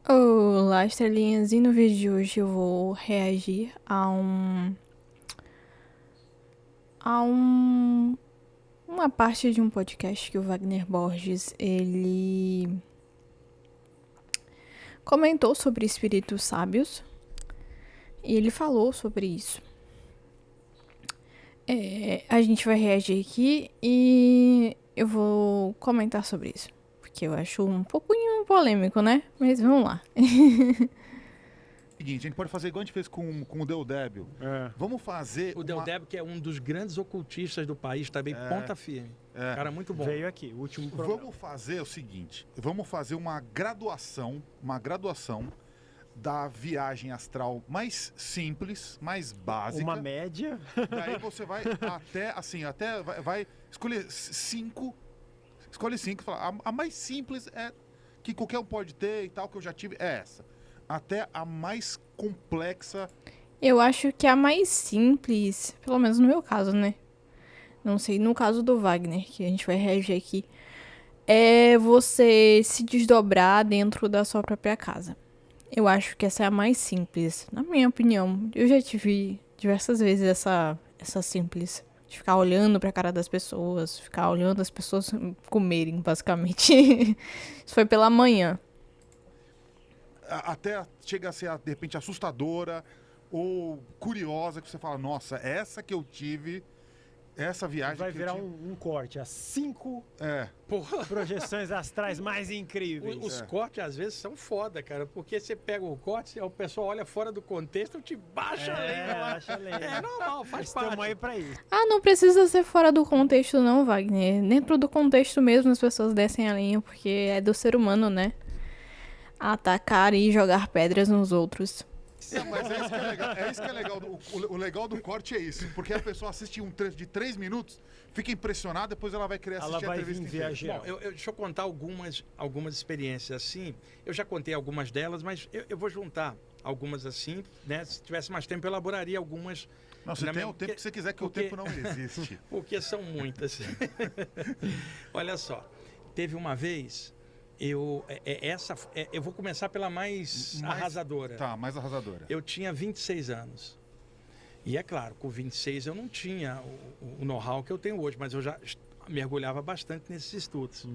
Olá, estrelinhas, e no vídeo de hoje eu vou reagir a uma parte de um podcast que o Wagner Borges, ele comentou sobre espíritos sábios e ele falou sobre isso. A gente vai reagir aqui e eu vou comentar sobre isso, porque eu acho um pouquinho polêmico, né? Mas vamos lá. Seguinte, a gente pode fazer igual a gente fez com o Deodébio. Vamos fazer O Deodébio, que é um dos grandes ocultistas do país, também ponta firme. Cara, muito bom. Veio aqui, o último programa. Vamos fazer o seguinte, vamos fazer uma graduação da viagem astral mais simples, mais básica. Uma média. Daí você vai vai escolher cinco. Escolhe cinco. A mais simples é que qualquer um pode ter e tal, que eu já tive, é essa. Até a mais complexa. Eu acho que a mais simples, pelo menos no meu caso, né? Não sei, no caso do Wagner, que a gente vai reagir aqui, é você se desdobrar dentro da sua própria casa. Eu acho que essa é a mais simples, na minha opinião. Eu já tive diversas vezes essa simples. De ficar olhando pra cara das pessoas, ficar olhando as pessoas comerem, basicamente. Isso foi pela manhã. Até chega a ser, de repente, assustadora ou curiosa, que você fala, nossa, essa que eu tive, essa viagem Vai que virar eu tive... um corte. As 5 Porra. projeções astrais mais incríveis. Os cortes, às vezes, são foda, cara. Porque você pega o corte, o pessoal olha fora do contexto, te baixa a lenha lá. Acha lenda. É normal, faz Estamos parte. aí pra isso. Ah, não precisa ser fora do contexto não, Wagner. Dentro do contexto mesmo as pessoas descem a linha, porque é do ser humano, né? Atacar e jogar pedras nos outros. Não, mas é isso que é legal. É isso que é legal. O legal do corte é isso. Porque a pessoa assiste um trecho de 3 minutos, fica impressionada, depois ela vai querer assistir Ela vai a entrevista vir inteira. viajar. Bom, deixa eu contar algumas experiências assim. Eu já contei algumas delas, mas eu vou juntar algumas assim, né? Se tivesse mais tempo, eu elaboraria algumas. Não, você né, tem o tempo que você quiser, que o tempo não existe. Porque são muitas. Olha só, teve uma vez, eu vou começar pela mais arrasadora. Tá, mais arrasadora. Eu tinha 26 anos. E é claro, com 26 eu não tinha o know-how que eu tenho hoje, mas eu já mergulhava bastante nesses estudos.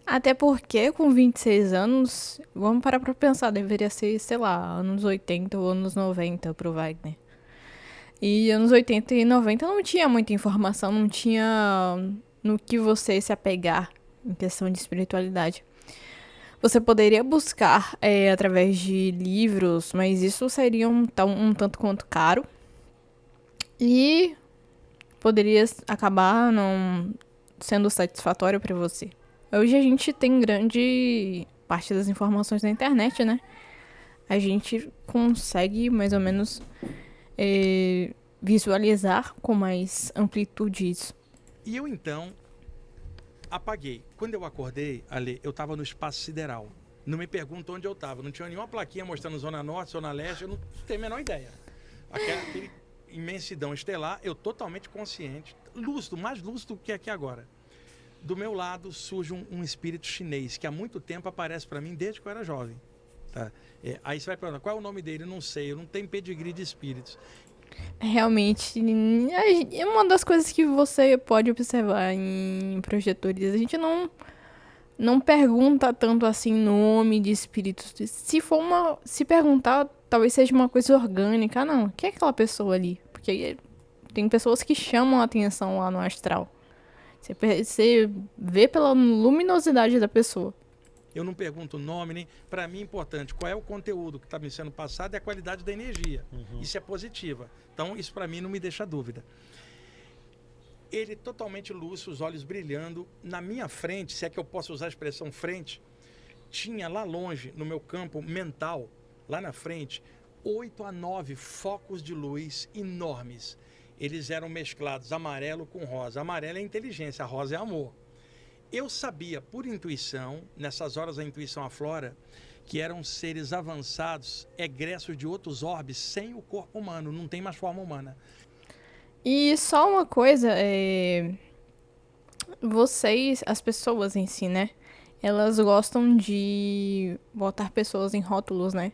Até porque com 26 anos, vamos parar pra pensar, deveria ser, sei lá, anos 80 ou anos 90 pro Wagner. E anos 80 e 90 não tinha muita informação, não tinha no que você se apegar em questão de espiritualidade. Você poderia buscar através de livros, mas isso seria um tanto quanto caro. E poderia acabar não sendo satisfatório para você. Hoje a gente tem grande parte das informações na internet, né? A gente consegue mais ou menos visualizar com mais amplitude isso. E eu então apaguei. Quando eu acordei, Ale, eu estava no espaço sideral. Não me pergunta onde eu estava. Não tinha nenhuma plaquinha mostrando Zona Norte, Zona Leste. Eu não tenho a menor ideia. Aquela imensidão estelar, eu totalmente consciente. Lúcido, mais lúcido que aqui agora. Do meu lado surge um espírito chinês, que há muito tempo aparece para mim desde que eu era jovem. Tá? Aí você vai perguntar, qual é o nome dele? Eu não sei, eu não tenho pedigree de espíritos. Realmente, é uma das coisas que você pode observar em projetores. A gente não pergunta tanto assim nome de espíritos. Se perguntar, talvez seja uma coisa orgânica. Não, quem é aquela pessoa ali? Porque tem pessoas que chamam a atenção lá no astral. Você vê pela luminosidade da pessoa. Eu não pergunto o nome, nem. Para mim é importante qual é o conteúdo que está me sendo passado e a qualidade da energia. Isso é positiva. Então, isso para mim não me deixa dúvida. Ele totalmente lúcido, os olhos brilhando. Na minha frente, se é que eu posso usar a expressão frente, tinha lá longe, no meu campo mental, lá na frente, 8 a 9 focos de luz enormes. Eles eram mesclados amarelo com rosa. Amarelo é inteligência, a rosa é amor. Eu sabia, por intuição, nessas horas a intuição aflora, que eram seres avançados, egressos de outros orbes, sem o corpo humano, não tem mais forma humana. E só uma coisa, vocês, as pessoas em si, né? elas gostam de botar pessoas em rótulos, né?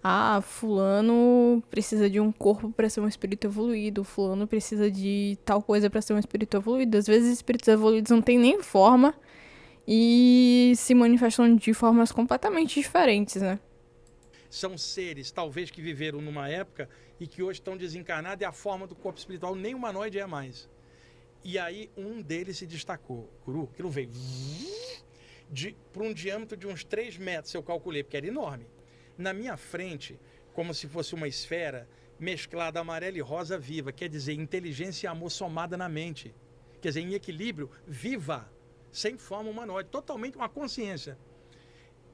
Ah, fulano precisa de um corpo para ser um espírito evoluído, fulano precisa de tal coisa para ser um espírito evoluído. Às vezes espíritos evoluídos não têm nem forma e se manifestam de formas completamente diferentes, né? São seres, talvez, que viveram numa época e que hoje estão desencarnados e a forma do corpo espiritual nem humanoide é mais. E aí um deles se destacou. Curu, aquilo veio por um diâmetro de uns 3 metros, eu calculei, porque era enorme. Na minha frente, como se fosse uma esfera mesclada amarela e rosa viva, quer dizer, inteligência e amor somada na mente. Quer dizer, em equilíbrio, viva, sem forma humanoide, totalmente uma consciência.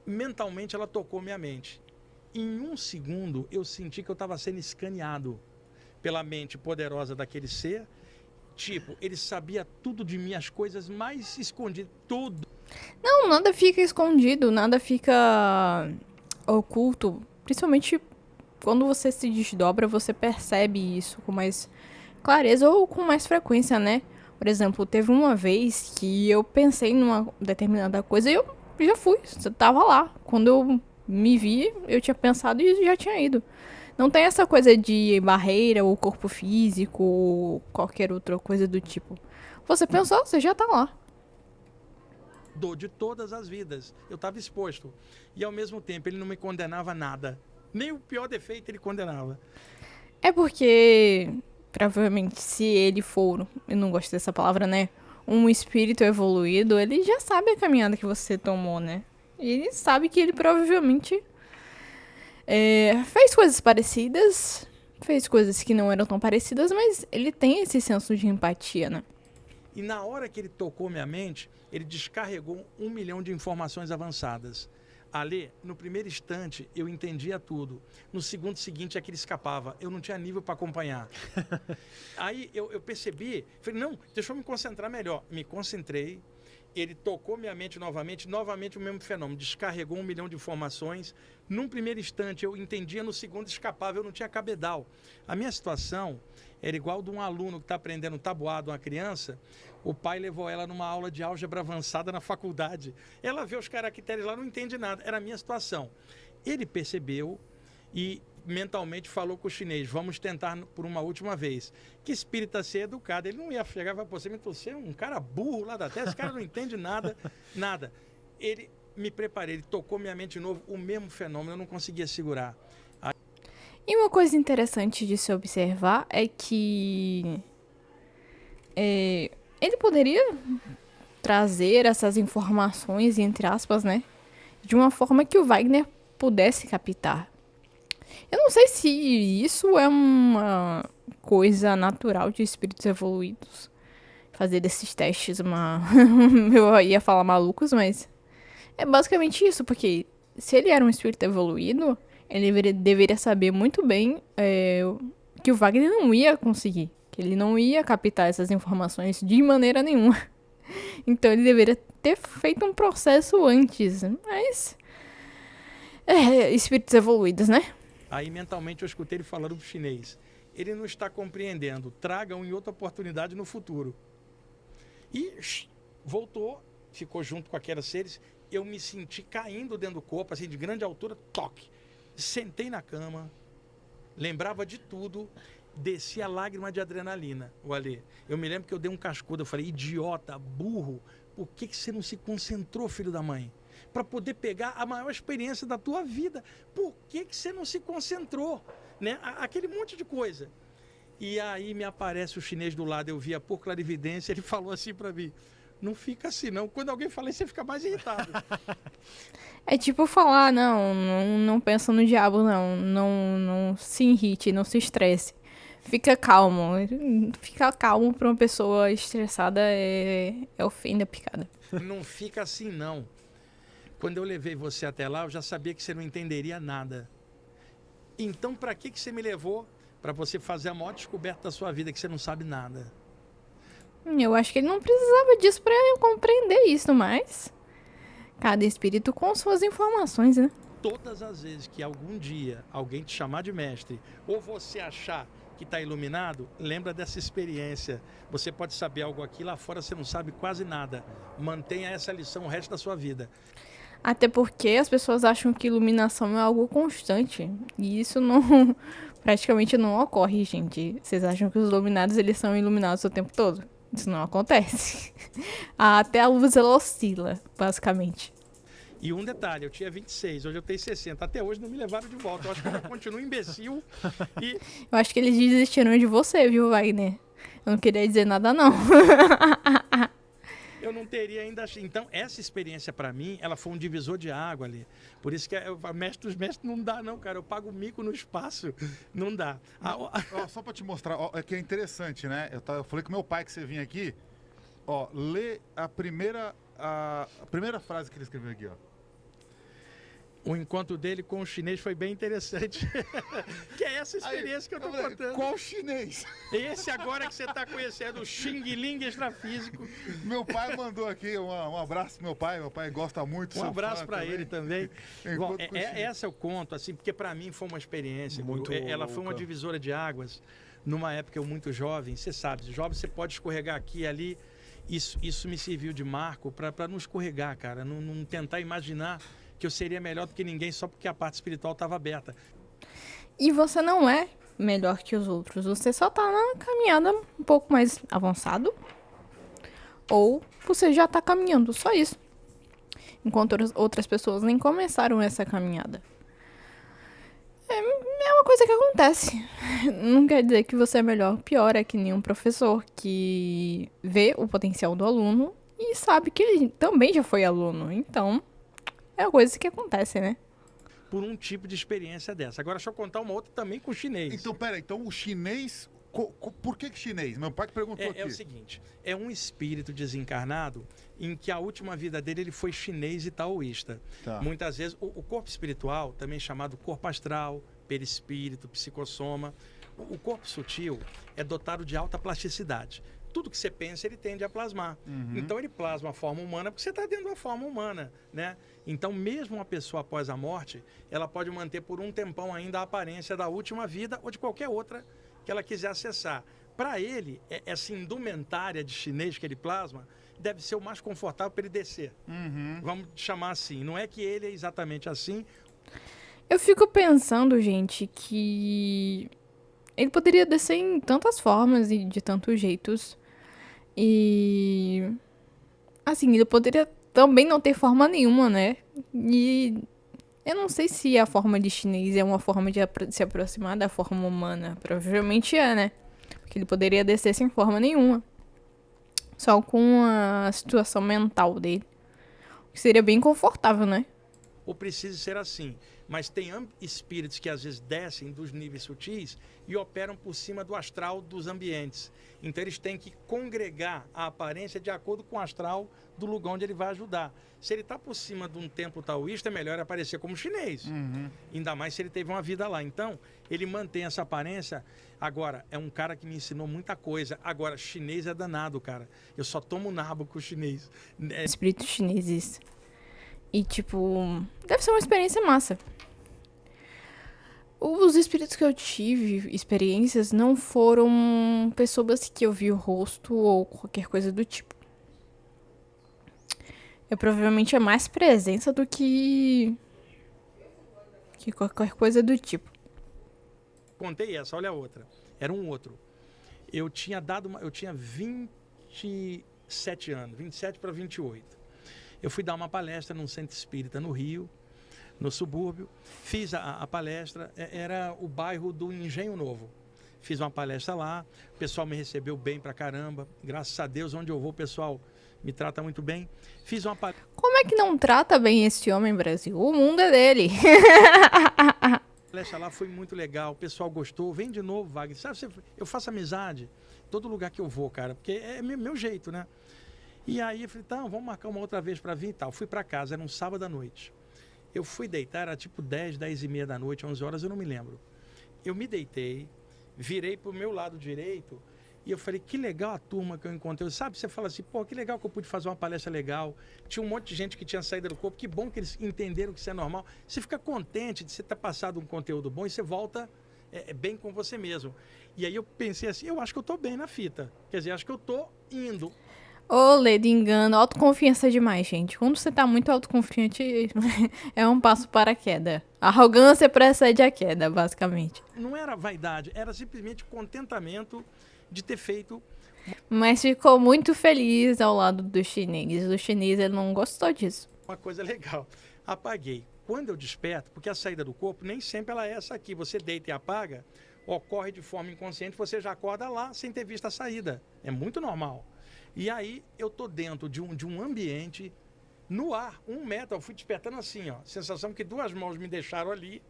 Mentalmente ela tocou minha mente. Em 1 segundo eu senti que eu estava sendo escaneado pela mente poderosa daquele ser. Tipo, ele sabia tudo de mim, as coisas mais escondidas, tudo. Não, nada fica escondido, nada fica oculto. Principalmente quando você se desdobra, você percebe isso com mais clareza ou com mais frequência, né? Por exemplo, teve uma vez que eu pensei numa determinada coisa e eu já fui, eu tava lá. Quando eu me vi, eu tinha pensado e já tinha ido. Não tem essa coisa de barreira ou corpo físico ou qualquer outra coisa do tipo. Você pensou, você já tá lá. De todas as vidas. Eu estava exposto. E ao mesmo tempo ele não me condenava a nada. Nem o pior defeito ele condenava. É porque, provavelmente, se ele for, eu não gosto dessa palavra, né? Um espírito evoluído, ele já sabe a caminhada que você tomou, né? Ele sabe que ele provavelmente fez coisas parecidas, fez coisas que não eram tão parecidas, mas ele tem esse senso de empatia, né? E na hora que ele tocou minha mente, ele descarregou 1 milhão de informações avançadas. Ali, no primeiro instante, eu entendia tudo. No segundo seguinte, é que ele escapava. Eu não tinha nível para acompanhar. Aí eu percebi, falei, não, deixa eu me concentrar melhor. Me concentrei, ele tocou minha mente novamente o mesmo fenômeno. Descarregou 1 milhão de informações. Num primeiro instante, eu entendia, no segundo, escapava. Eu não tinha cabedal. A minha situação era igual de um aluno que está aprendendo tabuado, uma criança. O pai levou ela numa aula de álgebra avançada na faculdade. Ela vê os caracteres lá, não entende nada. Era a minha situação. Ele percebeu e mentalmente falou com o chinês, vamos tentar por uma última vez. Que espírita ser educado. Ele não ia chegar e falar, pô, você é um cara burro lá da terra, esse cara não entende nada, nada. Ele me preparei, ele tocou minha mente de novo, o mesmo fenômeno, eu não conseguia segurar. E uma coisa interessante de se observar é que ele poderia trazer essas informações, entre aspas, né? De uma forma que o Wagner pudesse captar. Eu não sei se isso é uma coisa natural de espíritos evoluídos. Fazer desses testes eu ia falar malucos, mas é basicamente isso, porque se ele era um espírito evoluído, ele deveria saber muito bem que o Wagner não ia conseguir. Que ele não ia captar essas informações de maneira nenhuma. Então ele deveria ter feito um processo antes. Mas espíritos evoluídos, né? Aí mentalmente eu escutei ele falando pro chinês. Ele não está compreendendo. Tragam em outra oportunidade no futuro. E voltou, ficou junto com aqueles seres. Eu me senti caindo dentro do corpo, assim, de grande altura, toque. Sentei na cama, lembrava de tudo, descia a lágrima de adrenalina, o Alê. Eu me lembro que eu dei um cascudo, eu falei, idiota, burro, por que você não se concentrou, filho da mãe? Para poder pegar a maior experiência da tua vida. Por que você não se concentrou? Né? Aquele monte de coisa. E aí me aparece o chinês do lado, eu via por clarividência, ele falou assim para mim, não fica assim não, quando alguém fala isso, você fica mais irritado. É tipo falar, não pensa no diabo, não se irrite, não se estresse. Fica calmo. Ficar calmo pra uma pessoa estressada é o fim da picada. Não fica assim não. Quando eu levei você até lá, eu já sabia que você não entenderia nada. Então, para que você me levou? Para você fazer a maior descoberta da sua vida, que você não sabe nada. Eu acho que ele não precisava disso pra eu compreender isso, mas cada espírito com suas informações, né? Todas as vezes que algum dia alguém te chamar de mestre, ou você achar que está iluminado, lembra dessa experiência. Você pode saber algo aqui, lá fora você não sabe quase nada. Mantenha essa lição o resto da sua vida. Até porque as pessoas acham que iluminação é algo constante. E isso não praticamente não ocorre, gente. Vocês acham que os iluminados eles são iluminados o tempo todo? Isso não acontece. Até a luz ela oscila, basicamente. E um detalhe, eu tinha 26, hoje eu tenho 60. Até hoje não me levaram de volta. Eu acho que eu continuo imbecil. E Eu acho que eles desistiram de você, viu, Wagner? Eu não queria dizer nada, não. eu não teria ainda... Então, essa experiência para mim, ela foi um divisor de água ali. Por isso que mestre dos mestres não dá, não, cara. Eu pago mico no espaço. Não dá. Ó, só para te mostrar, ó, é que é interessante, né? Eu falei com meu pai que você vinha aqui. Ó, lê a primeira frase que ele escreveu aqui, ó. O encontro dele com o chinês foi bem interessante. Que é essa experiência que eu tô contando. Qual chinês? Esse agora que você tá conhecendo, o Xing Ling extrafísico. Meu pai mandou aqui um abraço pro meu pai. Meu pai gosta muito. Um abraço para ele também. Bom, Encontro com o essa eu conto, assim, porque para mim foi uma experiência. Muito ela foi uma louca. divisora de águas. Numa época eu muito jovem, você sabe, jovem você pode escorregar aqui e ali. Isso me serviu de marco para não escorregar, cara. Não tentar imaginar que eu seria melhor do que ninguém só porque a parte espiritual estava aberta. E você não é melhor que os outros. Você só tá na caminhada um pouco mais avançado. Ou você já tá caminhando, só isso. Enquanto outras pessoas nem começaram essa caminhada. É uma coisa que acontece. Não quer dizer que você é melhor ou pior. É que nenhum professor que vê o potencial do aluno e sabe que ele também já foi aluno. Então, é uma coisa que acontece, né? Por um tipo de experiência dessa. Agora, deixa eu contar uma outra também com o chinês. Então, pera, então o chinês... Por que chinês? Meu pai que perguntou aqui. É o seguinte, é um espírito desencarnado em que a última vida dele ele foi chinês e taoísta. Tá. Muitas vezes, o corpo espiritual, também chamado corpo astral, perispírito, psicossoma, o corpo sutil é dotado de alta plasticidade. Tudo que você pensa, ele tende a plasmar. Então, ele plasma a forma humana porque você está dentro da forma humana, né? Então, mesmo uma pessoa após a morte, ela pode manter por um tempão ainda a aparência da última vida ou de qualquer outra que ela quiser acessar. Para ele, essa indumentária de chinês que ele plasma deve ser o mais confortável para ele descer. Vamos chamar assim. Não é que ele é exatamente assim. Eu fico pensando, gente, que ele poderia descer em tantas formas e de tantos jeitos. E assim, ele poderia também não ter forma nenhuma, né? E eu não sei se a forma de chinês é uma forma de se aproximar da forma humana. Provavelmente é, né? Porque ele poderia descer sem forma nenhuma. Só com a situação mental dele. O que seria bem confortável, né? Ou precisa ser assim. Mas tem espíritos que às vezes descem dos níveis sutis e operam por cima do astral dos ambientes. Então eles têm que congregar a aparência de acordo com o astral do lugar onde ele vai ajudar. Se ele está por cima de um templo taoísta, é melhor aparecer como chinês. Ainda mais se ele teve uma vida lá. Então, ele mantém essa aparência. Agora, é um cara que me ensinou muita coisa. Agora, chinês é danado, cara. Eu só tomo nabo com o chinês. Espíritos chineses. E, tipo, deve ser uma experiência massa. Os espíritos que eu tive, experiências, não foram pessoas que eu vi o rosto ou qualquer coisa do tipo. Provavelmente é mais presença do que qualquer coisa do tipo. Contei essa, olha a outra. Era um outro. Eu tinha 27 anos, 27 para 28. Eu fui dar uma palestra num centro espírita no Rio, no subúrbio. Fiz a palestra, era o bairro do Engenho Novo. Fiz uma palestra lá, o pessoal me recebeu bem pra caramba. Graças a Deus, onde eu vou, o pessoal me trata muito bem. Fiz uma palestra. Como é que não trata bem esse homem, Brasil? O mundo é dele. A palestra lá foi muito legal, o pessoal gostou. Vem de novo, Wagner. Sabe, eu faço amizade todo lugar que eu vou, cara, porque é meu jeito, né? E aí eu falei, tá, vamos marcar uma outra vez para vir e tal. Fui para casa, era um sábado à noite. Eu fui deitar, era tipo 10, 10 e meia da noite, 11 horas, eu não me lembro. Eu me deitei, virei pro meu lado direito e eu falei, que legal a turma que eu encontrei. Sabe, você fala assim, pô, que legal que eu pude fazer uma palestra legal. Tinha um monte de gente que tinha saído do corpo, que bom que eles entenderam que isso é normal. Você fica contente de você ter passado um conteúdo bom e você volta bem com você mesmo. E aí eu pensei assim, eu acho que eu tô bem na fita. Quer dizer, acho que eu tô indo. Ô, Lê, de engano, autoconfiança é demais, gente. Quando você tá muito autoconfiante, é um passo para a queda. A arrogância precede a queda, basicamente. Não era vaidade, era simplesmente contentamento de ter feito Mas ficou muito feliz ao lado do chinês. O chinês, ele não gostou disso. uma coisa legal. Apaguei. Quando eu desperto, porque a saída do corpo nem sempre ela é essa aqui. Você deita e apaga, ocorre de forma inconsciente, você já acorda lá sem ter visto a saída. É muito normal. E aí eu tô dentro de um ambiente, no ar, 1 metro, eu fui despertando assim, ó. Sensação que 2 mãos me deixaram ali.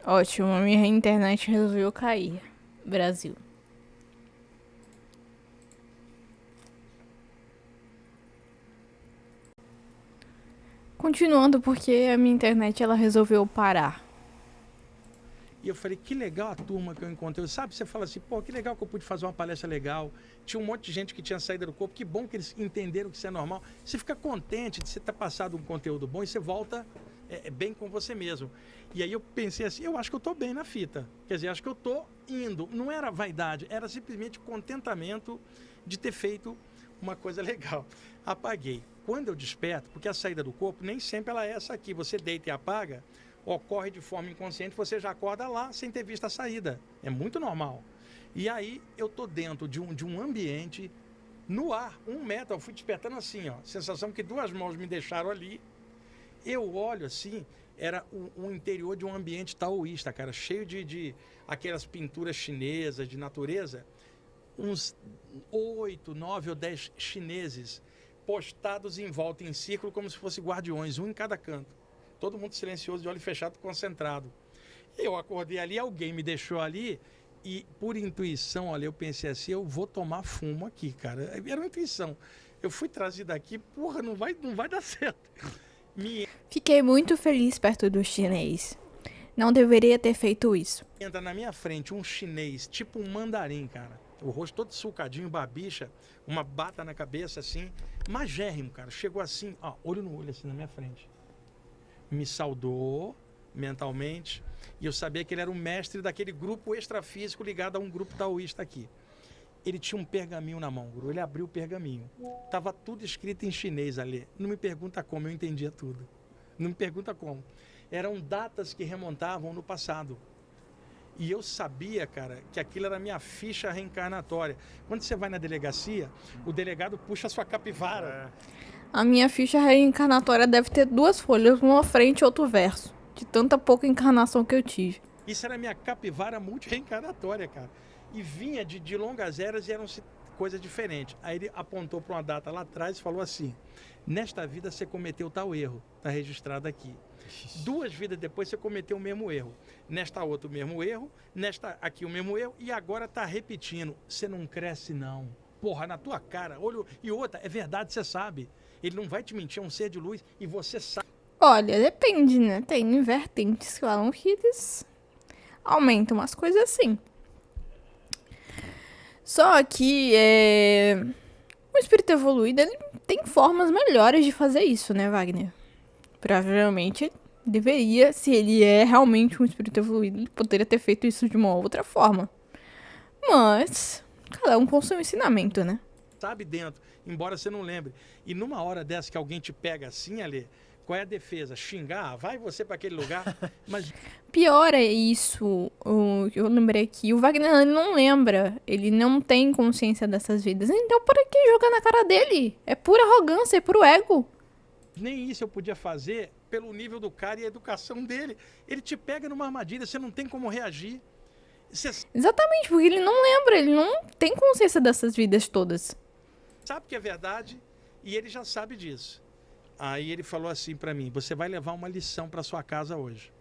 Ótimo, a minha internet resolveu cair. Brasil. Continuando, porque a minha internet ela resolveu parar. E eu falei, que legal a turma que eu encontrei. Sabe, você fala assim, pô, que legal que eu pude fazer uma palestra legal. Tinha um monte de gente que tinha saído do corpo. Que bom que eles entenderam que isso é normal. Você fica contente de você ter passado um conteúdo bom e você volta bem com você mesmo. E aí eu pensei assim, eu acho que eu tô bem na fita. Quer dizer, acho que eu tô indo. Não era vaidade, era simplesmente contentamento de ter feito uma coisa legal. Apaguei. Quando eu desperto, porque a saída do corpo nem sempre ela é essa aqui. Você deita e apaga, ocorre de forma inconsciente, você já acorda lá sem ter visto a saída. É muito normal. E aí eu tô dentro de um ambiente, no ar, 1 metro, eu fui despertando assim, ó. Sensação que 2 mãos me deixaram ali. Eu olho assim, era o interior de um ambiente taoísta, cara, cheio de aquelas pinturas chinesas de natureza. Uns 8, 9 ou 10 chineses postados em volta, em círculo, como se fossem guardiões, um em cada canto. Todo mundo silencioso, de olho fechado, concentrado. Eu acordei ali, alguém me deixou ali e, por intuição, olha, eu pensei assim, eu vou tomar fumo aqui, cara. Era uma intuição. Eu fui trazido aqui, porra, não vai dar certo. Fiquei muito feliz perto do chinês. Não deveria ter feito isso. Entra na minha frente um chinês, tipo um mandarim, cara. O rosto todo sulcadinho, babicha, uma bata na cabeça, assim. Magérrimo, cara. Chegou assim, ó, olho no olho, assim, na minha frente. Me saudou mentalmente. E eu sabia que ele era um mestre daquele grupo extrafísico ligado a um grupo taoísta aqui. Ele tinha um pergaminho na mão, Guru. Ele abriu o pergaminho. Tava tudo escrito em chinês ali. Não me pergunta como, eu entendia tudo. Não me pergunta como. Eram datas que remontavam no passado. E eu sabia, cara, que aquilo era a minha ficha reencarnatória. Quando você vai na delegacia, o delegado puxa a sua capivara. A minha ficha reencarnatória deve ter 2 folhas, uma frente e outro verso. De tanta pouca encarnação que eu tive. Isso era a minha capivara multi-reencarnatória, cara. E vinha de longas eras e eram coisas diferentes. Aí ele apontou para uma data lá atrás e falou assim, nesta vida você cometeu tal erro, está registrado aqui. 2 vidas depois você cometeu o mesmo erro. Nesta outra o mesmo erro, nesta aqui o mesmo erro e agora está repetindo. Você não cresce não. Porra, na tua cara. Olho. E outra, é verdade, você sabe. Ele não vai te mentir, é um ser de luz e você sabe. Olha, depende, né? Tem vertentes que falam que eles aumentam umas coisas assim. Só que o espírito evoluído ele tem formas melhores de fazer isso, né, Wagner? Provavelmente deveria, se ele é realmente um espírito evoluído, ele poderia ter feito isso de uma outra forma. Mas cada um com seu ensinamento, né? Sabe dentro, embora você não lembre. E numa hora dessa que alguém te pega assim, Alê, qual é a defesa? Xingar? Vai você para aquele lugar? Mas Pior é isso, eu lembrei aqui, o Wagner ele não lembra, ele não tem consciência dessas vidas. Então por que jogar na cara dele? É pura arrogância, é puro ego. nem isso eu podia fazer pelo nível do cara e a educação dele. Ele te pega numa armadilha, você não tem como reagir. Você Exatamente, porque ele não lembra, ele não tem consciência dessas vidas todas. sabe que é verdade e ele já sabe disso. Aí ele falou assim para mim, você vai levar uma lição para sua casa hoje.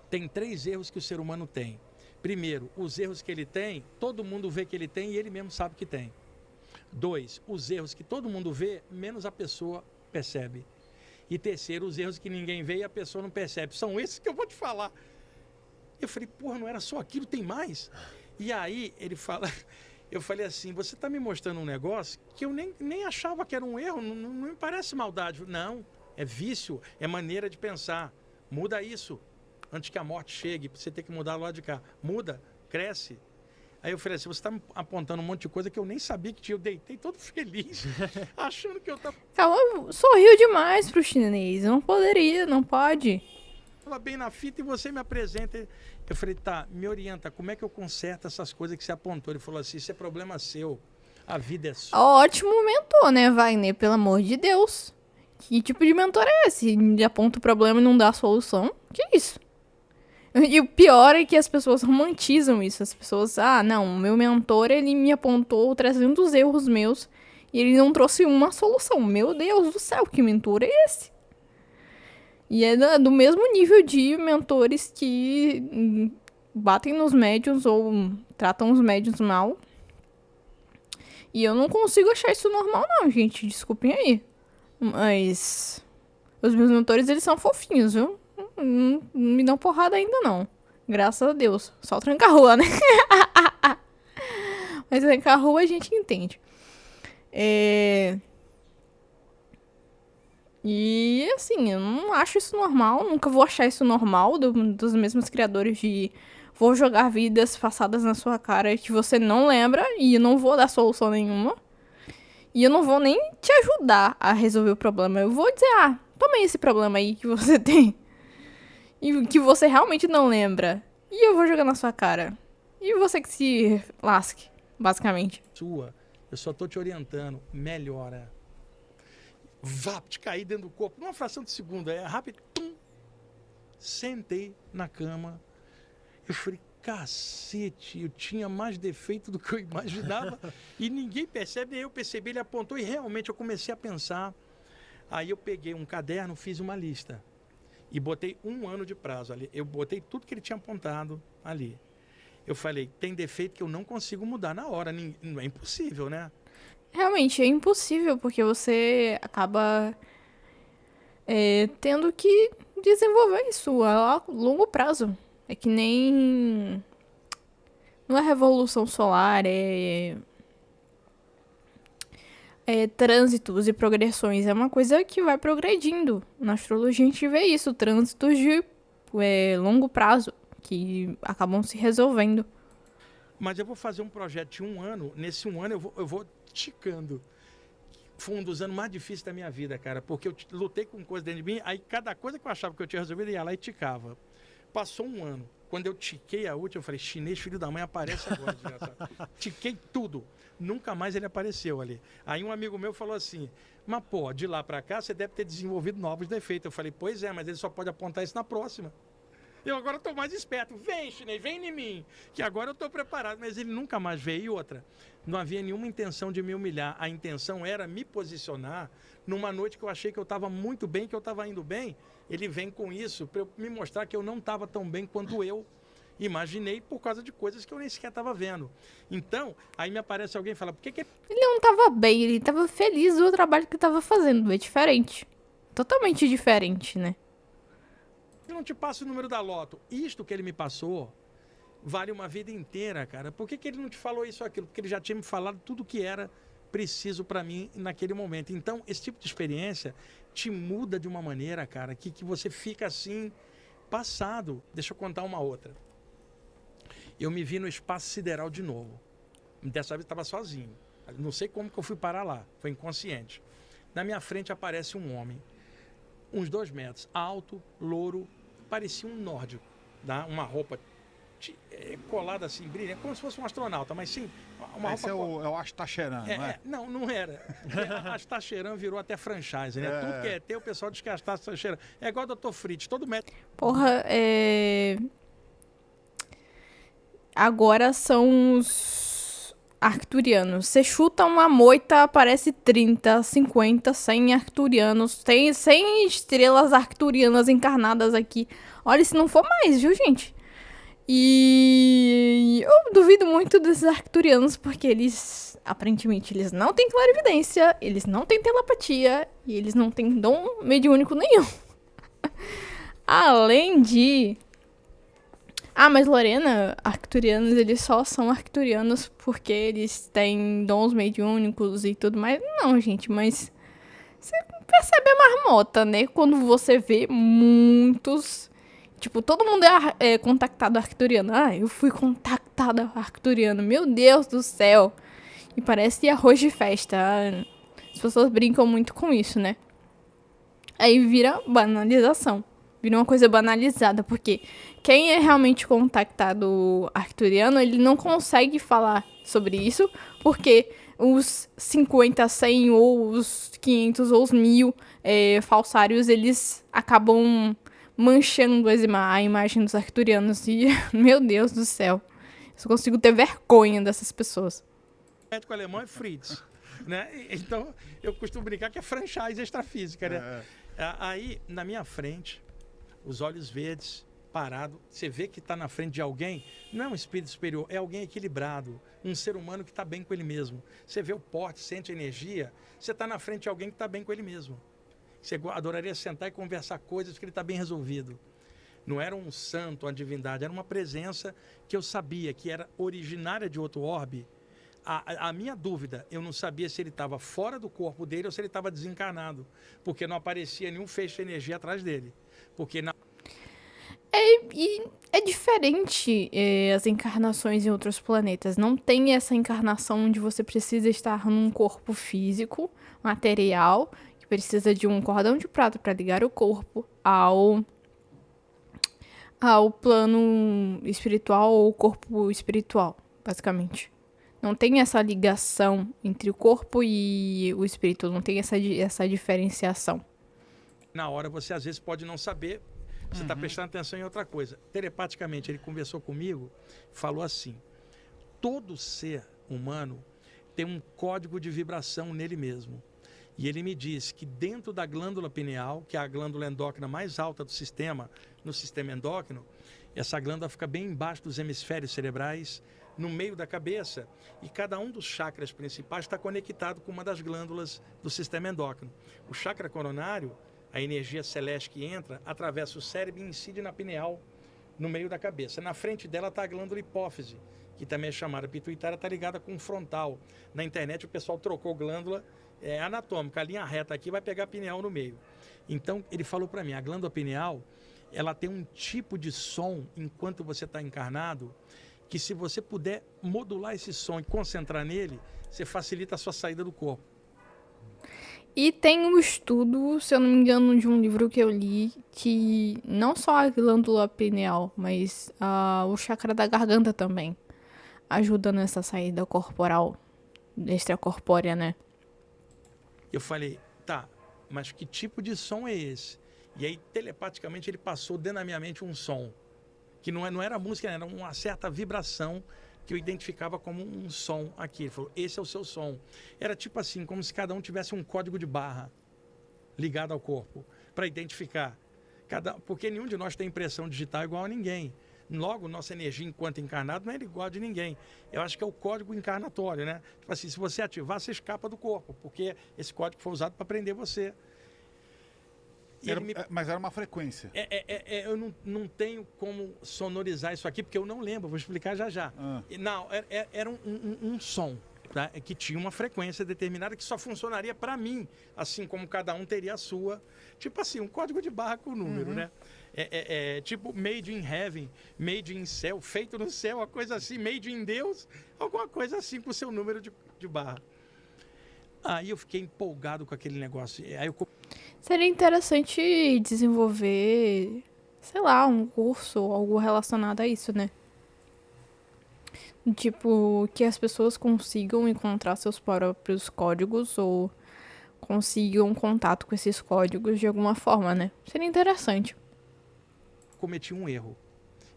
Tem 3 erros que o ser humano tem. Primeiro, os erros que ele tem, todo mundo vê que ele tem e ele mesmo sabe que tem. 2, os erros que todo mundo vê, menos a pessoa percebe. E terceiro, os erros que ninguém vê e a pessoa não percebe. São esses que eu vou te falar. Eu falei, porra, não era só aquilo, tem mais? E aí ele fala, eu falei assim, você está me mostrando um negócio que eu nem achava que era um erro, não me parece maldade. Não, é vício, é maneira de pensar. Muda isso antes que a morte chegue, você tem que mudar lá de cá. Muda, cresce. Aí eu falei assim, você está me apontando um monte de coisa que eu nem sabia que tinha. Eu deitei todo feliz, achando que eu estava Sorriu demais pro chinês. Não poderia, não pode. bem na fita e você me apresenta. Eu falei, tá, me orienta, como é que eu conserto essas coisas que você apontou? Ele falou assim, isso é problema seu, a vida é sua. Ótimo mentor, né, Wagner? Pelo amor de Deus. Que tipo de mentor é esse? Ele aponta o problema e não dá a solução? Que isso? E o pior é que as pessoas romantizam isso. As pessoas, não, o meu mentor, ele me apontou 300 erros meus e ele não trouxe uma solução. Meu Deus do céu, que mentor é esse? E é do mesmo nível de mentores que batem nos médiuns ou tratam os médiuns mal. E eu não consigo achar isso normal não, gente. Desculpem aí. Mas os meus mentores, eles são fofinhos, viu? Não me dão porrada ainda não. Graças a Deus. Só tranca-rua, né? Mas tranca-rua a gente entende. E assim, eu não acho isso normal. Nunca vou achar isso normal dos mesmos criadores de vou jogar vidas passadas na sua cara que você não lembra e eu não vou dar solução nenhuma. E eu não vou nem te ajudar a resolver o problema. Eu vou dizer, toma aí esse problema aí que você tem. E que você realmente não lembra. E eu vou jogar na sua cara. E você que se lasque, basicamente. Sua, eu só tô te orientando, melhora. Vá, te cair dentro do corpo, numa fração de segundo, é rápido. Tum. Sentei na cama. Eu falei, cacete, eu tinha mais defeito do que eu imaginava. E ninguém percebe, eu percebi, ele apontou e realmente eu comecei a pensar. Aí eu peguei um caderno, fiz uma lista. E botei 1 ano de prazo ali. Eu botei tudo que ele tinha apontado ali. Eu falei, tem defeito que eu não consigo mudar na hora. Não é impossível, né? Realmente, é impossível, porque você acaba tendo que desenvolver isso a longo prazo. É que nem... Não é revolução solar, trânsitos e progressões. É uma coisa que vai progredindo. Na astrologia a gente vê isso, trânsitos de longo prazo, que acabam se resolvendo. Mas eu vou fazer um projeto de 1 ano. Nesse 1 ano eu vou ticando. Foi um dos anos mais difíceis da minha vida, cara. Porque eu lutei com coisa dentro de mim. Aí cada coisa que eu achava que eu tinha resolvido, eu ia lá e ticava. Passou 1 ano. Quando eu tiquei a última, eu falei, chinês, filho da mãe, aparece agora, desgraçado. Tiquei tudo. Nunca mais ele apareceu ali. Aí um amigo meu falou assim, mas pô, de lá pra cá você deve ter desenvolvido novos defeitos. Eu falei, pois é, mas ele só pode apontar isso na próxima. Eu agora estou mais esperto. Vem, chinês, vem em mim, que agora eu estou preparado. Mas ele nunca mais veio. E outra, não havia nenhuma intenção de me humilhar. A intenção era me posicionar numa noite que eu achei que eu estava muito bem, que eu estava indo bem. Ele vem com isso para me mostrar que eu não estava tão bem quanto eu imaginei por causa de coisas que eu nem sequer estava vendo. Então, aí me aparece alguém e fala, por que Ele não estava bem, ele estava feliz do trabalho que estava fazendo. É diferente. Totalmente diferente, né? eu não te passo o número da loto? Isto que ele me passou vale uma vida inteira, cara. Por que ele não te falou isso ou aquilo? Porque ele já tinha me falado tudo que era preciso para mim naquele momento. Então, esse tipo de experiência te muda de uma maneira, cara, que você fica assim, passado. Deixa eu contar uma outra. Eu me vi no espaço sideral de novo. Dessa vez estava sozinho. Não sei como que eu fui parar lá. Foi inconsciente. Na minha frente aparece um homem, uns 2 metros, alto, louro, parecia um nórdico, tá? Uma roupa colada assim, brilhante, como se fosse um astronauta, mas sim, uma Esse roupa... é o Astacheran, não é? Não era. A Astacheran virou até franchise, né? Tudo que é ter, o pessoal diz que é Astacheran. É igual o Dr. Fritz, todo metro... Porra, agora são os arcturianos. Você chuta uma moita, aparece 30, 50, 100 arcturianos. Tem 100 estrelas arcturianas encarnadas aqui. Olha, se não for mais, viu, gente? E eu duvido muito desses arcturianos, porque eles, aparentemente, eles não têm clarividência, eles não têm telepatia, e eles não têm dom mediúnico nenhum. Além de Ah, mas Lorena, arcturianos, eles só são arcturianos porque eles têm dons mediúnicos e tudo mais. Não, gente, mas você percebe a marmota, né? Quando você vê muitos... Tipo, todo mundo é contactado arcturiano. Ah, eu fui contactado arcturiano. Meu Deus do céu. E parece arroz de festa. As pessoas brincam muito com isso, né? Aí vira banalização. Vira uma coisa banalizada, porque quem é realmente contactado arcturiano, ele não consegue falar sobre isso, porque os 50, 100 ou os 500 ou os 1000 falsários, eles acabam manchando a imagem dos arcturianos. E, meu Deus do céu, eu só consigo ter vergonha dessas pessoas. O médico alemão é Fritz, né? Então, eu costumo brincar que é franchise extrafísica, né? Aí, na minha frente, os olhos verdes, parado, você vê que está na frente de alguém, não é um espírito superior, é alguém equilibrado, um ser humano que está bem com ele mesmo. Você vê o porte, sente a energia, você está na frente de alguém que está bem com ele mesmo. Você adoraria sentar e conversar coisas que ele está bem resolvido. Não era um santo, uma divindade, era uma presença que eu sabia que era originária de outro orbe. A minha dúvida, eu não sabia se ele estava fora do corpo dele ou se ele estava desencarnado, porque não aparecia nenhum feixe de energia atrás dele. Porque E é diferente as encarnações em outros planetas. Não tem essa encarnação onde você precisa estar num corpo físico, material, que precisa de um cordão de prata para ligar o corpo ao plano espiritual ou corpo espiritual, basicamente. Não tem essa ligação entre o corpo e o espírito, não tem essa diferenciação. Na hora você às vezes pode não saber, você está prestando atenção em outra coisa. Telepaticamente ele conversou comigo, falou assim: todo ser humano tem um código de vibração nele mesmo. E ele me disse que dentro da glândula pineal, que é a glândula endócrina mais alta do sistema, no sistema endócrino, essa glândula fica bem embaixo dos hemisférios cerebrais, no meio da cabeça, e cada um dos chakras principais está conectado com uma das glândulas do sistema endócrino. O chakra coronário, a energia celeste que entra, atravessa o cérebro e incide na pineal, no meio da cabeça. Na frente dela está a glândula hipófise, que também é chamada pituitária, está ligada com o frontal. Na internet o pessoal trocou glândula anatômica, a linha reta aqui vai pegar a pineal no meio. Então ele falou para mim, a glândula pineal, ela tem um tipo de som enquanto você está encarnado, que se você puder modular esse som e concentrar nele, você facilita a sua saída do corpo. E tem um estudo, se eu não me engano, de um livro que eu li, que não só a glândula pineal, mas o chakra da garganta também ajuda nessa saída corporal, extracorpórea, né? Eu falei, tá, mas que tipo de som é esse? E aí, telepaticamente, ele passou dentro da minha mente um som, que não era música, era uma certa vibração que eu identificava como um som aqui. Ele falou, esse é o seu som. Era tipo assim, como se cada um tivesse um código de barra ligado ao corpo, para identificar. Porque nenhum de nós tem impressão digital igual a ninguém. Logo, nossa energia enquanto encarnado não é igual a de ninguém. Eu acho que é o código encarnatório, né? Tipo assim, se você ativar, você escapa do corpo, porque esse código foi usado para prender você. Mas era uma frequência. Eu não tenho como sonorizar isso aqui, porque eu não lembro, vou explicar já já. Não, era um som, tá? Que tinha uma frequência determinada que só funcionaria para mim, assim como cada um teria a sua. Tipo assim, um código de barra com número, né? Tipo made in heaven, made in céu, feito no céu, uma coisa assim, made in Deus, alguma coisa assim com o seu número de barra. Aí eu fiquei empolgado com aquele negócio. Aí Seria interessante desenvolver, sei lá, um curso ou algo relacionado a isso, né? Tipo, que as pessoas consigam encontrar seus próprios códigos ou consigam contato com esses códigos de alguma forma, né? Seria interessante. Cometi um erro.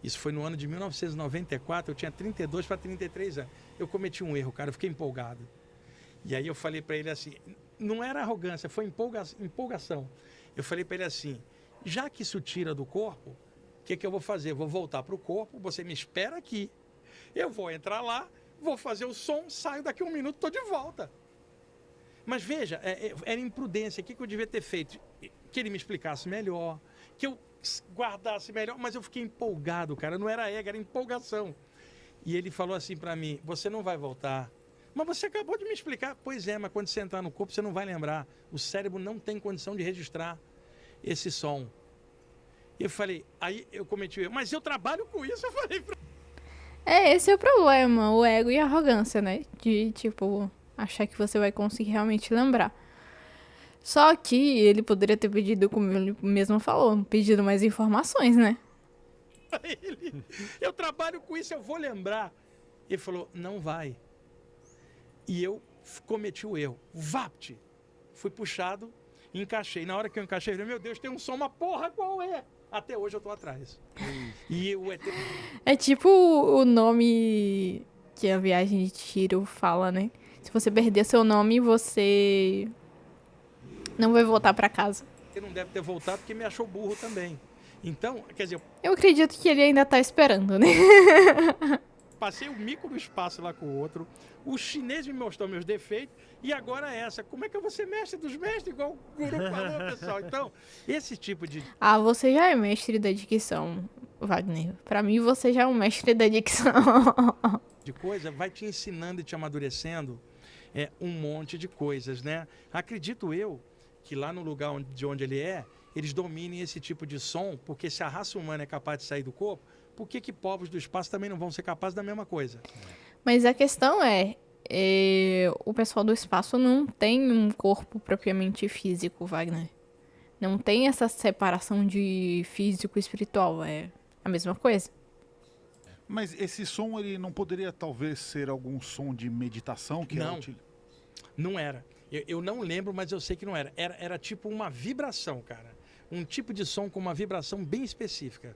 Isso foi no ano de 1994, eu tinha 32 para 33 anos. Eu cometi um erro, cara, eu fiquei empolgado. E aí eu falei para ele assim, não era arrogância, foi empolgação. Eu falei para ele assim, já que isso tira do corpo, o que eu vou fazer? Eu vou voltar para o corpo, você me espera aqui. Eu vou entrar lá, vou fazer o som, saio daqui a 1 minuto, estou de volta. Mas veja, era imprudência. O que eu devia ter feito? Que ele me explicasse melhor, que eu guardasse melhor, mas eu fiquei empolgado, cara. Não era ego, era empolgação. E ele falou assim pra mim: você não vai voltar. Mas você acabou de me explicar. Pois é, mas quando você entrar no corpo, você não vai lembrar. O cérebro não tem condição de registrar esse som. E eu falei, aí eu cometi o erro, mas eu trabalho com isso, eu falei pra... Esse é o problema, o ego e a arrogância, né? De, tipo, achar que você vai conseguir realmente lembrar. Só que ele poderia ter pedido, como ele mesmo falou, pedido mais informações, né? ele, eu trabalho com isso, eu vou lembrar. Ele falou, não vai. E eu cometi o erro. Vapt! Fui puxado, encaixei. Na hora que eu encaixei, eu falei, meu Deus, tem um som, uma porra, qual é? Até hoje eu tô atrás. E o ET... É tipo o nome que a viagem de tiro fala, né? Se você perder seu nome, você não vai voltar pra casa. Ele não deve ter voltado porque me achou burro também. Então, quer dizer, Eu acredito que ele ainda tá esperando, né? passei o mico do espaço lá com o outro. O chinês me mostrou meus defeitos. E agora essa. Como é que eu vou ser mestre dos mestres, igual o guru falou, pessoal? Então, esse tipo de... Ah, você já é mestre da dicção, Wagner. Pra mim, você já é um mestre da dicção. de coisa vai te ensinando e te amadurecendo um monte de coisas, né? Acredito eu que lá no lugar de onde ele é, eles dominem esse tipo de som, porque se a raça humana é capaz de sair do corpo, por que povos do espaço também não vão ser capazes da mesma coisa? Mas a questão é, o pessoal do espaço não tem um corpo propriamente físico, Wagner. Não tem essa separação de físico e espiritual, é a mesma coisa. Mas esse som, ele não poderia talvez ser algum som de meditação que Não. Não era. Eu não lembro, mas eu sei que não era. Era tipo uma vibração, cara. Um tipo de som com uma vibração bem específica.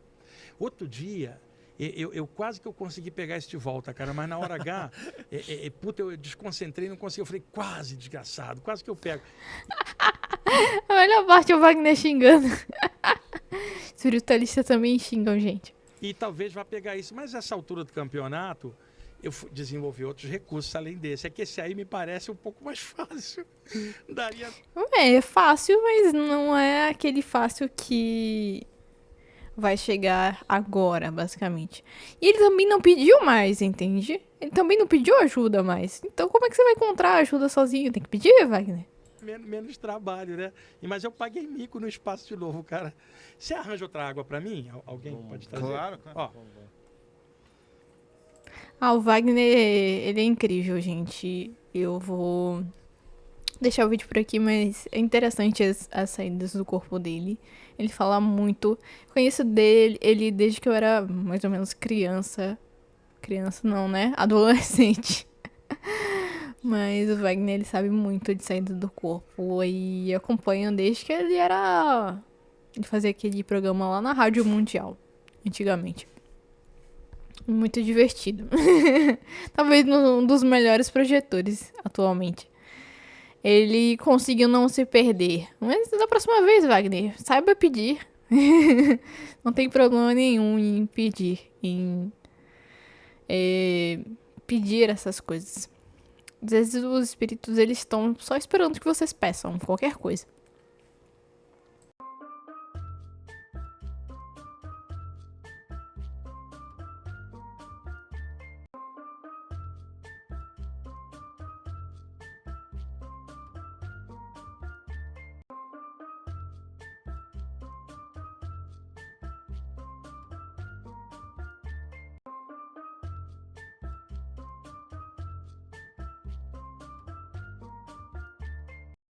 Outro dia, eu quase que eu consegui pegar isso de volta, cara, mas na hora H, puta, eu desconcentrei, não consegui. Eu falei, quase, desgraçado, quase que eu pego. A melhor parte é o Wagner xingando. Espiritualistas também xingam, gente. E talvez vá pegar isso. Mas essa altura do campeonato, eu desenvolvi outros recursos além desse. É que esse aí me parece um pouco mais fácil. Daria... É fácil, mas não é aquele fácil que vai chegar agora, basicamente. E ele também não pediu mais, entende? Ele também não pediu ajuda mais. Então como é que você vai encontrar ajuda sozinho? Tem que pedir, Wagner? Menos trabalho, né? Mas eu paguei mico no espaço de novo, cara. Você arranja outra água pra mim? Alguém pode trazer? Claro, claro. Ó, O Wagner, ele é incrível, gente. Eu vou deixar o vídeo por aqui, mas é interessante as saídas do corpo dele. Ele fala muito. Conheço ele desde que eu era mais ou menos criança. Criança não, né? Adolescente. Mas o Wagner, ele sabe muito de saída do corpo. E acompanho desde que ele era... Ele fazia aquele programa lá na Rádio Mundial, antigamente. Muito divertido. Talvez um dos melhores projetores atualmente. Ele conseguiu não se perder. Mas da próxima vez, Wagner, saiba pedir. Não tem problema nenhum em pedir. Em pedir essas coisas. Às vezes os espíritos, eles estão só esperando que vocês peçam qualquer coisa.